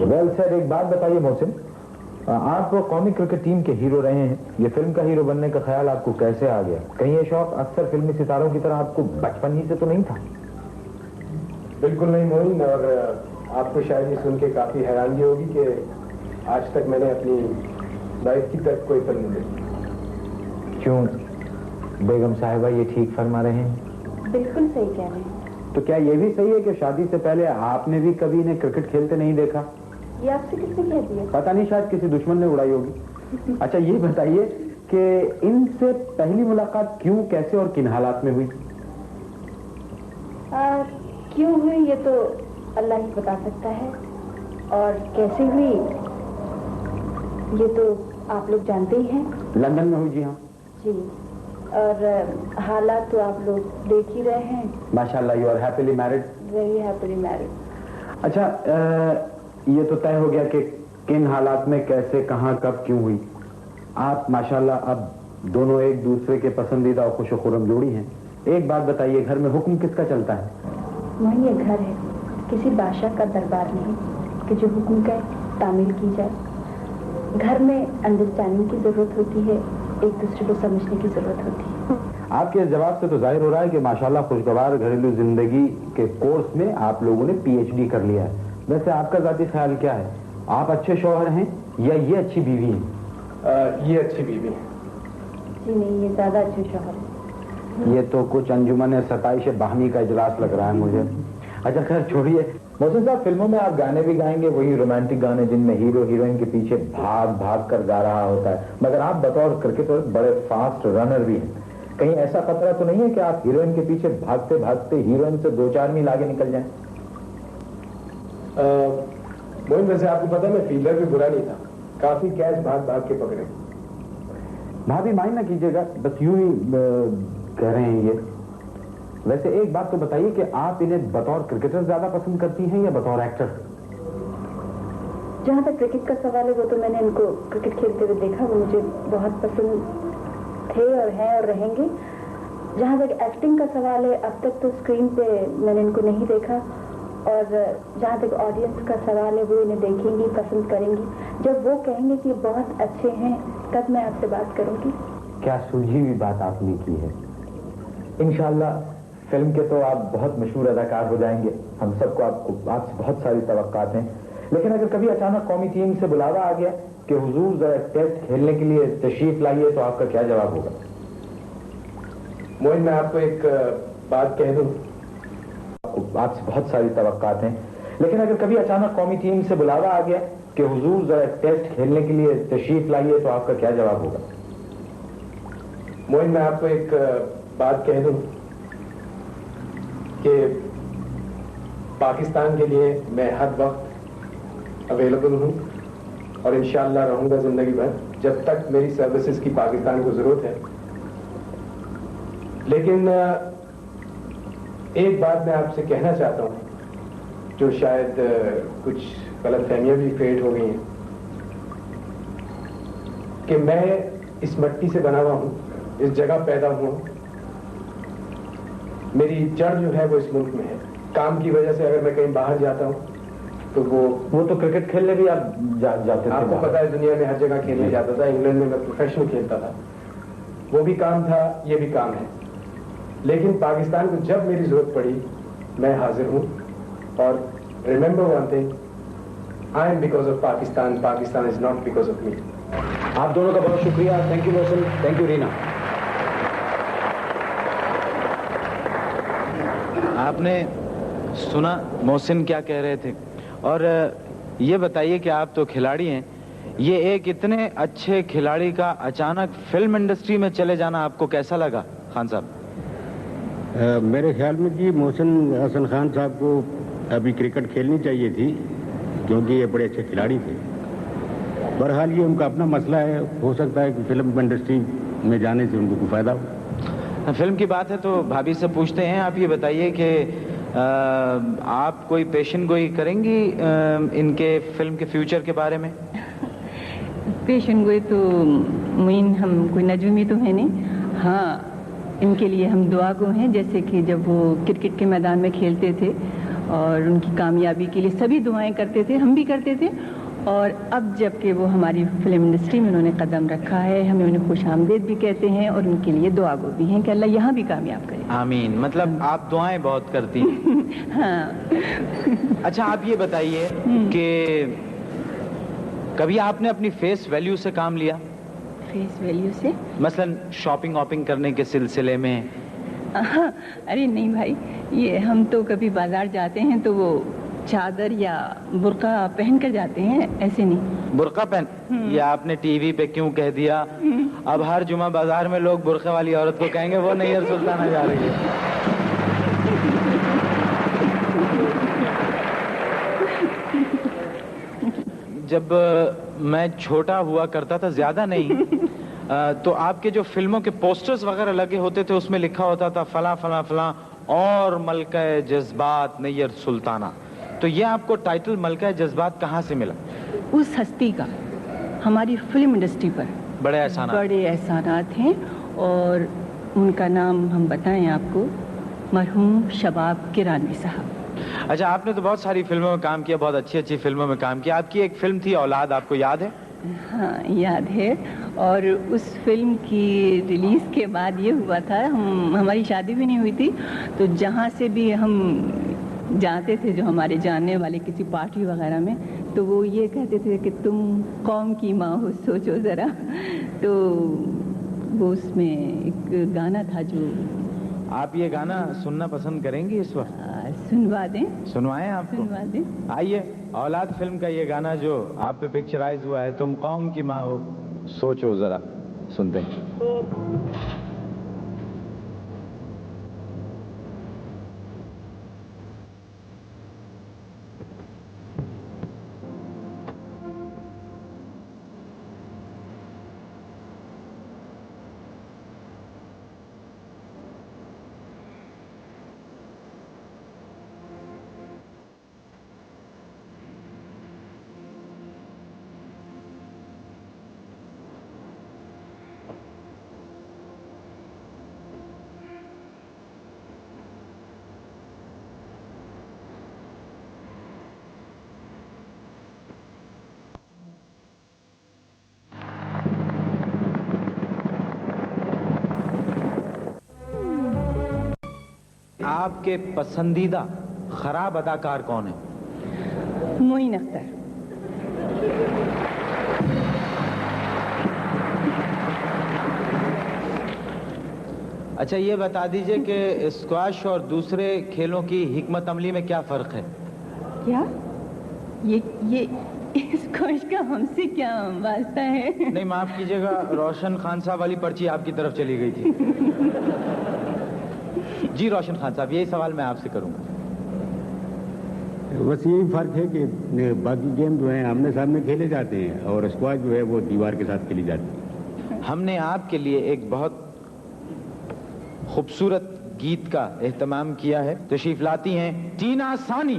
Well سر، ایک بات بتائیے محسن، آپ قومی کرکٹ ٹیم کے ہیرو رہے ہیں، یہ فلم کا ہیرو بننے کا خیال آپ کو کیسے آ گیا؟ کہیں یہ شوق اکثر فلمی ستاروں کی طرح آپ کو بچپن ہی سے تو نہیں تھا؟ بالکل نہیں معین، اور آپ کو شاید یہ سن کے کافی حیرانگی ہوگی کہ آج تک میں نے اپنی لائف کی طرف کوئی فلم نہیں دیکھی۔ کیوں بیگم صاحبہ یہ ٹھیک فرما رہے ہیں؟ بالکل صحیح کہہ رہے ہیں۔ تو کیا یہ بھی صحیح ہے کہ شادی سے پہلے آپ نے بھی کبھی انہیں کرکٹ کھیلتے نہیں دیکھا؟ یہ آپ سے کس نے کہہ دیا؟ پتہ نہیں، شاید کسی دشمن نے اڑائی ہوگی۔ اچھا یہ بتائیے کہ ان سے پہلی ملاقات کیوں، کیسے اور کن حالات میں ہوئی؟ کیوں ہوئی یہ تو اللہ ہی بتا سکتا ہے، اور کیسے ہوئی یہ تو آپ لوگ جانتے ہی ہیں۔ لندن میں ہوئی؟ جی ہاں جی، اور حالات تو آپ لوگ دیکھ ہی رہے ہیں۔ ماشاءاللہ، you are happily married? Very happily married. اچھا یہ تو طے ہو گیا کہ کن حالات میں، کیسے، کہاں، کب، کیوں ہوئی۔ آپ ماشاءاللہ اب دونوں ایک دوسرے کے پسندیدہ اور خوش و خرم جوڑی ہیں۔ ایک بات بتائیے، گھر میں حکم کس کا چلتا ہے؟ وہیں یہ گھر ہے، کسی بادشاہ کا دربار نہیں کہ جو حکم کا تعمیل کی جائے۔ گھر میں انڈرسٹینڈنگ کی ضرورت ہوتی ہے، ایک دوسرے کو سمجھنے کی ضرورت ہوتی ہے۔ آپ کے اس جواب سے تو ظاہر ہو رہا ہے کہ ماشاءاللہ خوشگوار گھریلو زندگی کے کورس میں آپ لوگوں نے پی ایچ ڈی کر لیا ہے۔ ویسے آپ کا ذاتی خیال کیا ہے، آپ اچھے شوہر ہیں یا یہ اچھی بیوی ہیں؟ یہ اچھی بیوی ہے۔ جی نہیں، یہ زیادہ اچھے شوہر ہیں۔ یہ تو کچھ انجمن ستائش باہمی کا اجلاس لگ رہا ہے مجھے۔ اچھا خیر چھوڑیے، محسن صاحب فلموں میں آپ گانے بھی گائیں گے، وہی رومانٹک گانے جن میں ہیرو ہیروئن کے پیچھے بھاگ بھاگ کر گا رہا ہوتا ہے، مگر آپ بطور کرکٹر بڑے فاسٹ رنر بھی ہیں۔ کہیں ایسا خطرہ تو نہیں ہے کہ آپ ہیروئن کے پیچھے بھاگتے بھاگتے ہیروئن سے 2-4 میل آگے نکل جائیں؟ موہن ویسے آپ کو پتا میں فیلڈر بھی برا نہیں تھا، کافی کیچ بھاگ بھاگ کے پکڑے۔ بھابھی مائنڈ نہ کیجیے گا، بس یوں ہی کہہ رہے ہیں یہ۔ ویسے ایک بات تو بتائیے کہ آپ انہیں بطور کرکٹر زیادہ پسند کرتی ہیں یا بطور ایکٹر؟ جہاں تک کرکٹ کا سوال ہے، وہ تو میں نے ان کو کرکٹ کھیلتے ہوئے دیکھا، وہ مجھے بہت پسند تھے اور ہیں اور رہیں گے۔ جہاں تک ایکٹنگ کا سوال ہے، اب تک تو اسکرین پہ میں نے ان کو نہیں دیکھا، اور جہاں تک آڈینس کا سوال ہے، وہ انہیں دیکھیں گی، پسند کریں گی۔ جب وہ کہیں گے کہ یہ بہت اچھے ہیں، تب میں آپ سے بات کروں گی۔ کیا سلجھی ہوئی بات آپ نے کی ہے۔ انشاءاللہ فلم کے تو آپ بہت مشہور اداکار ہو جائیں گے، ہم سب کو آپ سے بہت ساری توقعات ہیں، لیکن اگر کبھی اچانک قومی ٹیم سے بلاوا آ گیا کہ حضور ذرا ٹیسٹ کھیلنے کے لیے تشریف لائیے، تو آپ کا کیا جواب ہوگا؟ موہن میں آپ کو ایک بات کہہ دوں، آپ سے بہت ساری توقعات ہیں، لیکن اگر کبھی اچانک قومی ٹیم سے بلاوا آ گیا کہ حضور ذرا ٹیسٹ کھیلنے کے لیے تشریف لائیے، تو آپ کا کیا جواب ہوگا؟ موہن میں آپ کو ایک بات کہہ دوں کہ پاکستان کے لیے میں ہر وقت اویلیبل ہوں، اور انشاءاللہ رہوں گا زندگی بھر، جب تک میری سروسز کی پاکستان کو ضرورت ہے۔ لیکن ایک بات میں آپ سے کہنا چاہتا ہوں، جو شاید کچھ غلط فہمیاں بھی کریٹ ہو گئی ہیں، کہ میں اس مٹی سے بنا ہوا ہوں، اس جگہ پیدا ہوا ہوں، میری جڑ جو ہے وہ اس ملک میں ہے۔ کام کی وجہ سے اگر میں کہیں باہر جاتا ہوں تو وہ تو کرکٹ کھیلنے بھی آپ جاتے تھے؟ آپ کو پتا ہے دنیا میں ہر جگہ کھیلنے جاتا تھا، انگلینڈ میں پروفیشنل کھیلتا تھا، وہ بھی کام تھا، یہ بھی کام ہے۔ لیکن پاکستان کو جب میری ضرورت پڑی میں حاضر ہوں، اور remember one thing, I am because of Pakistan, Pakistan is not because of me. آپ دونوں کا بہت شکریہ، thank you Mohsin, thank you Reena. آپ نے سنا محسن کیا کہہ رہے تھے، اور یہ بتائیے کہ آپ تو کھلاڑی ہیں، یہ ایک اتنے اچھے کھلاڑی کا اچانک فلم انڈسٹری میں چلے جانا آپ کو کیسا لگا خان صاحب؟ میرے خیال میں کہ محسن حسن خان صاحب کو ابھی کرکٹ کھیلنی چاہیے تھی، کیونکہ یہ بڑے اچھے کھلاڑی تھے۔ بہرحال یہ ان کا اپنا مسئلہ ہے، ہو سکتا ہے کہ فلم انڈسٹری میں جانے سے ان کو کوئی فائدہ ہو۔ فلم کی بات ہے تو بھابھی سے پوچھتے ہیں، آپ یہ بتائیے کہ آپ کوئی پیشن گوئی کریں گی ان کے فلم کے فیوچر کے بارے میں؟ پیشن گوئی تو معین ہم کوئی نجومی تو ہے نہیں، ہاں ان کے لیے ہم دعا گو ہیں، جیسے کہ جب وہ کرکٹ کے میدان میں کھیلتے تھے اور ان کی کامیابی کے لیے سبھی دعائیں کرتے تھے, ہم بھی کرتے تھے. اور اب جب کہ وہ ہماری فلم انڈسٹری میں انہوں نے قدم رکھا ہے, ہمیں انہیں خوش آمدید بھی کہتے ہیں اور ان کے لیے دعا گو بھی ہیں کہ اللہ یہاں بھی کامیاب کرے. آمین. مطلب آپ دعائیں بہت کرتی ہیں. ہاں. اچھا آپ یہ بتائیے کہ کبھی آپ نے اپنی فیس ویلیو سے کام لیا؟ فیس ویلیو سے مثلا شاپنگ واپنگ کرنے کے سلسلے میں؟ ارے نہیں بھائی, یہ ہم تو کبھی بازار جاتے ہیں تو وہ چادر یا برقع پہن کر جاتے ہیں, ایسے نہیں. برقع پہن؟ یہ آپ نے ٹی وی پہ کیوں کہہ دیا؟ اب ہر جمعہ بازار میں لوگ برقع والی عورت کو کہیں گے وہ نیئر سلطانہ جا رہی ہے. جب میں چھوٹا ہوا کرتا تھا, زیادہ نہیں, تو آپ کے جو فلموں کے پوسٹرز وغیرہ لگے ہوتے تھے اس میں لکھا ہوتا تھا فلاں فلاں فلاں اور ملکہ جذبات نیئر سلطانہ. تو یہ آپ کو ٹائٹل ملکہ جذبات کہاں سے ملا؟ اس ہستی کا ہماری فلم انڈسٹری پر بڑے احسانات ہیں, اور ان کا نام ہم بتائیں آپ کو, مرحوم شباب کرانوی صاحب. اچھا آپ نے تو بہت ساری فلموں میں کام کیا, بہت اچھی اچھی فلموں میں کام کیا. آپ کی ایک فلم تھی اولاد, آپ کو یاد ہے؟ ہاں یاد ہے. اور اس فلم کی ریلیز کے بعد یہ ہوا تھا, ہماری شادی بھی نہیں ہوئی تھی, تو جہاں سے بھی ہم جاتے تھے جو ہمارے جاننے والے کسی پارٹی وغیرہ میں, تو وہ یہ کہتے تھے کہ تم قوم کی ماں ہو, سوچو ذرا. تو وہ اس میں ایک گانا تھا جو آپ یہ گانا سننا پسند کریں گی اس وقت؟ سنوا دیں. سنوائیں آپ کو؟ سنوا دیں. آئیے اولاد فلم کا یہ گانا جو آپ پہ پکچرائز ہوا ہے, تم قوم کی ماں ہو سوچو ذرا, سنتے ہیں. آپ کے پسندیدہ خراب اداکار کون ہیں؟ معین اختر. اچھا یہ بتا دیجئے کہ اسکواش اور دوسرے کھیلوں کی حکمت عملی میں کیا فرق ہے؟ کیا یہ اسکواش کا ہم سے کیا واسطہ ہے؟ نہیں معاف کیجئے گا, روشن خان صاحب والی پرچی آپ کی طرف چلی گئی تھی. جی روشن خان صاحب, یہی سوال میں آپ سے کروں گا. بس یہی فرق ہے کہ باقی گیم جو ہیں آمنے سامنے کھیلے جاتے ہیں, اور اسکواش جو ہے وہ دیوار کے ساتھ کھیلی جاتی ہے. ہم نے آپ کے لیے ایک بہت خوبصورت گیت کا اہتمام کیا ہے, تشریف لاتی ہیں ٹینا ثانی.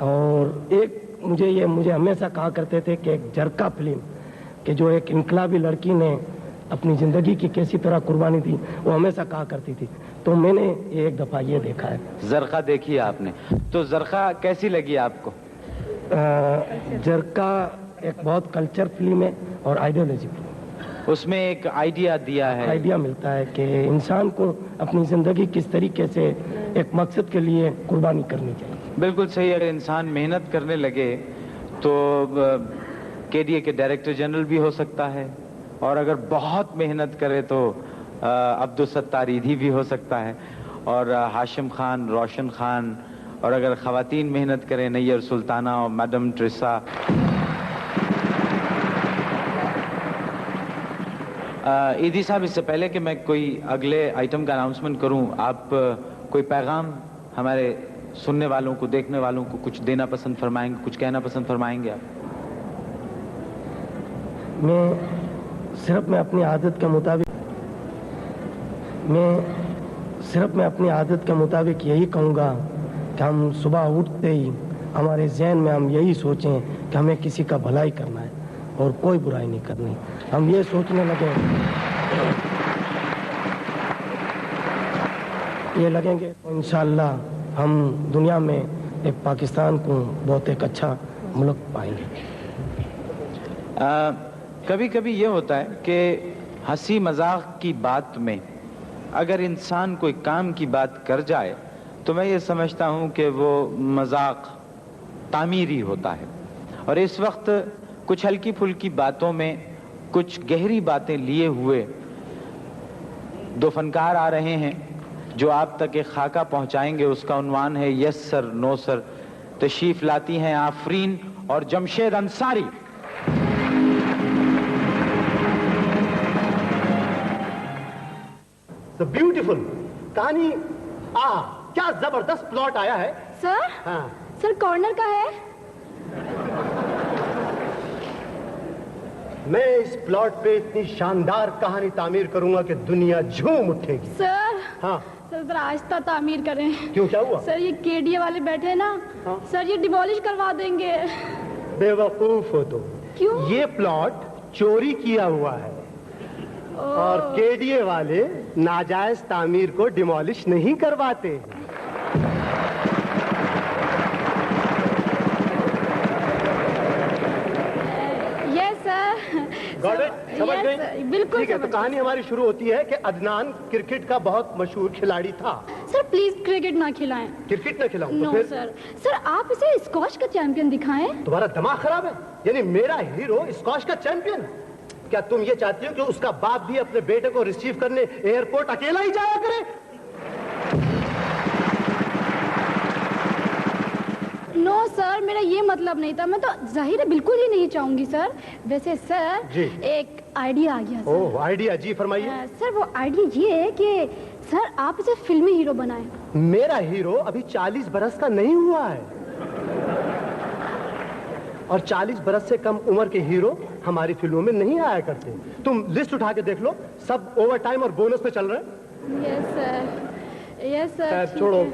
اور ایک مجھے ہمیشہ کہا کرتے تھے کہ ایک جرکا فلم کہ جو ایک انقلابی لڑکی نے اپنی زندگی کی کیسی طرح قربانی دی، وہ ہمیشہ کہا کرتی تھی. تو میں نے ایک دفعہ یہ دیکھا ہے. زرقہ دیکھی آپ نے، تو زرقہ کیسی لگی آپ کو؟ جرکا ایک بہت کلچر فلم ہے اور آئیڈیالوجی فلم. اس میں ایک آئیڈیا دیا ہے، آئیڈیا ملتا ہے کہ انسان کو اپنی زندگی کس طریقے سے ایک مقصد کے لیے قربانی کرنی چاہیے. بالکل صحیح. اگر انسان محنت کرنے لگے تو KDA کے ڈائریکٹر جنرل بھی ہو سکتا ہے، اور اگر بہت محنت کرے تو عبدالستار ایدھی بھی ہو سکتا ہے، اور ہاشم خان، روشن خان، اور اگر خواتین محنت کریں نیر سلطانہ اور میڈم ٹریسا. ایدھی صاحب، اس سے پہلے کہ میں کوئی اگلے آئٹم کا اناؤنسمنٹ کروں، آپ کوئی پیغام ہمارے سننے والوں کو، دیکھنے والوں کو کچھ دینا پسند فرمائیں گے، کچھ کہنا پسند فرمائیں گے آپ؟ میں اپنی عادت کے مطابق یہی کہوں گا کہ ہم صبح اٹھتے ہی ہمارے ذہن میں ہم یہی سوچیں کہ ہمیں کسی کا بھلائی کرنا ہے اور کوئی برائی نہیں کرنی. ہم یہ سوچنے لگیں گے تو انشاءاللہ ہم دنیا میں ایک پاکستان کو بہت ایک اچھا ملک پائیں گے. کبھی کبھی یہ ہوتا ہے کہ ہنسی مذاق کی بات میں اگر انسان کوئی کام کی بات کر جائے تو میں یہ سمجھتا ہوں کہ وہ مذاق تعمیری ہوتا ہے. اور اس وقت کچھ ہلکی پھلکی باتوں میں کچھ گہری باتیں لیے ہوئے دو فنکار آ رہے ہیں جو آپ تک ایک خاکہ پہنچائیں گے. اس کا عنوان ہے یس سر نو سر. تشریف لاتی ہیں آفرین اور جمشید انصاری. بیوٹیفل کہانی. کیا زبردست پلاٹ آیا ہے سر. ہاں سر کارنر کا ہے. میں اس پلاٹ پہ اتنی شاندار کہانی تعمیر کروں گا کہ دنیا جھوم اٹھے گی. سر ہاں سر ذرا آہستہ تعمیر کریں. کیوں، کیا ہوا؟ سر یہ KDA والے بیٹھے ہیں نا، سر یہ ڈیمولش کروا دیں گے. بے وقوف ہو تو. کیوں؟ یہ پلاٹ چوری کیا ہوا ہے اور KDA والے ناجائز تعمیر کو ڈیمولش نہیں کرواتے. بالکل. ٹھیک ہے، تو کہانی ہماری شروع ہوتی ہے کہ عدنان کرکٹ کا بہت مشہور کھلاڑی تھا. سر پلیز کرکٹ نہ کھلائیں. کرکٹ نہ کھلاؤں؟ نو سر. سر آپ اسے اسکواش کا چیمپئن دکھائیں. تمہارا دماغ خراب ہے؟ یعنی میرا ہیرو اسکواش کا چیمپئن؟ کیا تم یہ چاہتی ہو کہ اس کا باپ بھی اپنے بیٹے کو ریسیو کرنے ایئرپورٹ اکیلا ہی جایا کرے؟ نو سر، میرا یہ مطلب نہیں تھا. میں تو ظاہر ہے بالکل ہی نہیں چاہوں گی سر. ویسے سر جی ایک آئیڈیا آ گیا. اوہ آئیڈیا، جی فرمائیے. سر وہ آئیڈیا یہ ہے کہ سر آپ اسے فلمی ہیرو بنائیں. میرا ہیرو ابھی 40 برس کا نہیں ہوا ہے اور 40 برس سے کم عمر کے ہیرو ہماری فلموں میں نہیں آیا کرتے. تم لسٹ اٹھا کے دیکھ لو، سب اوور ٹائم اور بونس پہ چل رہے ہیں. یس سر. یس سر. چھوڑو،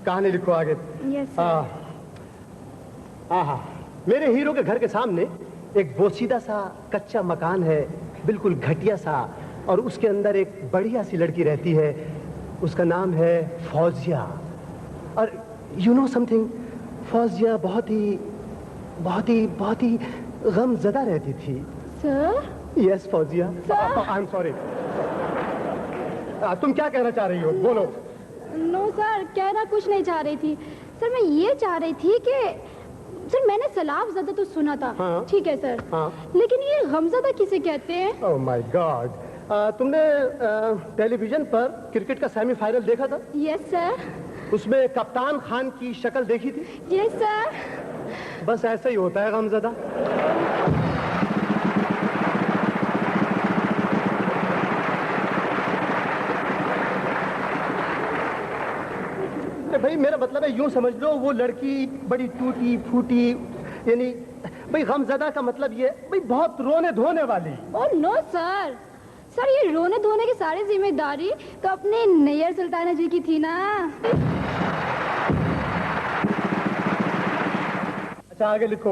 کہانی لکھو آگے. یس سر. میرے ہیرو کے گھر کے سامنے ایک بوسیدہ سا کچا مکان ہے، بالکل گھٹیا سا، اور اس کے اندر ایک بڑھیا سی لڑکی رہتی ہے. اس کا نام ہے فوزیہ. اور یو نو سم تھنگ، فوزیہ بہت ہی غم زدہ رہتی تھی. Sir. Yes Fauzia. I am sorry. تم کیا کہنا چاہ رہی ہو؟ بولو. نو سر، کہنا کچھ نہیں چاہ رہی تھی. سر میں یہ چاہ رہی تھی کہ سر میں نے سلاف زدہ تو سنا تھا، ٹھیک ہے سر، لیکن یہ غمزدہ کسے کہتے ہیں؟ اوہ مائی گاڈ. تم نے ٹیلی ویژن پر کرکٹ کا سیمی فائنل دیکھا تھا؟ یس سر. اس میں کپتان خان کی شکل دیکھی تھی؟ یس سر. بس ایسا ہی ہوتا ہے غمزدہ. بھائی میرا مطلب ہے یوں سمجھ لو، وہ لڑکی بڑی ٹوٹی پھوٹی، یعنی بھائی غمزدہ کا مطلب یہ بھائی بہت رونے دھونے والی. اوہ نو سر. سر یہ رونے دھونے کی ساری ذمہ داری تو اپنے نیر سلطانہ جی کی تھی نا. اچھا آگے لکھو.